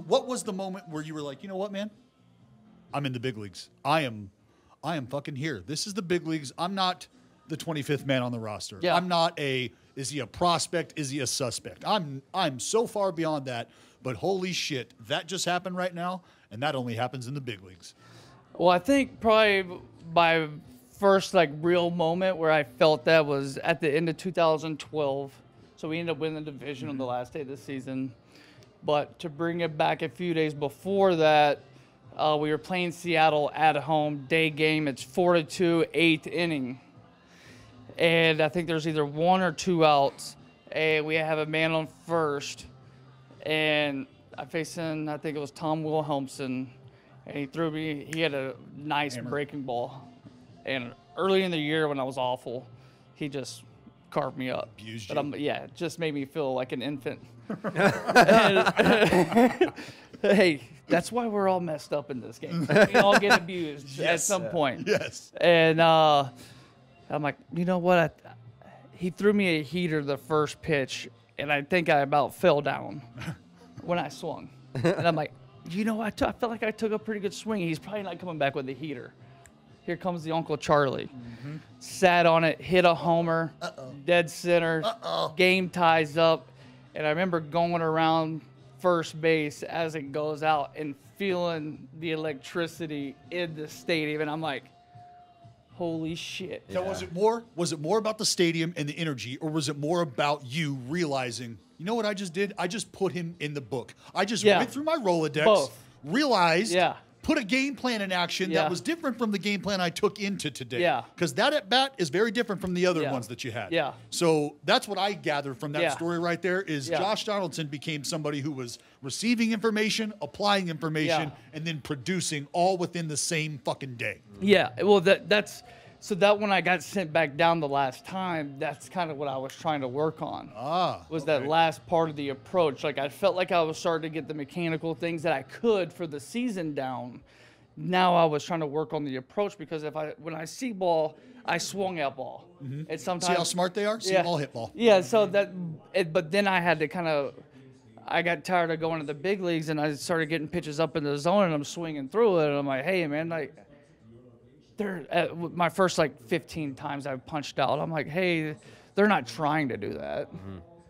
what was the moment where you were like, you know what, man? I'm in the big leagues. I am fucking here. This is the big leagues. I'm not the 25th man on the roster. Yeah. I'm not is he a prospect? Is he a suspect? I'm so far beyond that, but holy shit, that just happened right now, and that only happens in the big leagues. Well, I think probably my first like real moment where I felt that was at the end of 2012. So we ended up winning the division on the last day of the season. But to bring it back a few days before that, we were playing Seattle at home, day game. It's 4-2, 8th inning. And I think there's either 1 or 2 outs. And we have a man on first. And I facing, I think it was Tom Wilhelmsen. And he threw me, he had a nice breaking ball. And early in the year when I was awful, he just carved me up. Abused but you. it just made me feel like an infant. And, hey, that's why we're all messed up in this game. We all get abused at some point. Yes. And I'm like, you know what? He threw me a heater the first pitch, and I think I about fell down when I swung. And I'm like, you know what? I felt like I took a pretty good swing. He's probably not coming back with a heater. Here comes the Uncle Charlie. Sat on it, hit a homer, dead center. Game ties up. And I remember going around first base as it goes out and feeling the electricity in the stadium. And I'm like, holy shit. Now, was it more about the stadium and the energy, or was it more about you realizing, you know what I just did? I just put him in the book. I just went through my Rolodex, Both. realized, put a game plan in action that was different from the game plan I took into today. Yeah. Because that at bat is very different from the other ones that you had. Yeah. So that's what I gather from that story right there is Josh Donaldson became somebody who was receiving information, applying information, and then producing all within the same fucking day. Yeah. Well, that's so that when I got sent back down the last time, that's kind of what I was trying to work on. Was that last part of the approach. Like I felt like I was starting to get the mechanical things that I could for the season down. Now I was trying to work on the approach because when I see ball, I swung at ball. And sometimes See how smart they are? See ball, hit ball. Yeah, so but then I had to I got tired of going to the big leagues and I started getting pitches up in the zone and I'm swinging through it and I'm like, hey man, like my first like 15 times I punched out, I'm like, hey, they're not trying to do that.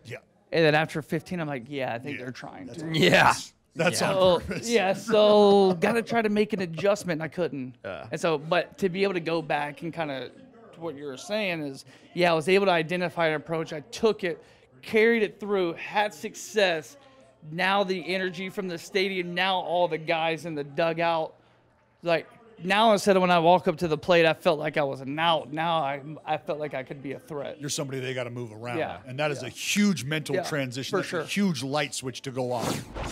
Yeah. And then after 15, I'm like, yeah, I think they're trying to. That's on purpose. Yeah, so got to try to make an adjustment. And I couldn't. And so, but to be able to go back and kind of what you were saying is, I was able to identify an approach. I took it, carried it through, had success. Now the energy from the stadium, now all the guys in the dugout, like, now instead of when I walk up to the plate, I felt like I was an out. Now I felt like I could be a threat. You're somebody they got to move around. Yeah. And that is a huge mental transition. For That's sure. a huge light switch to go off.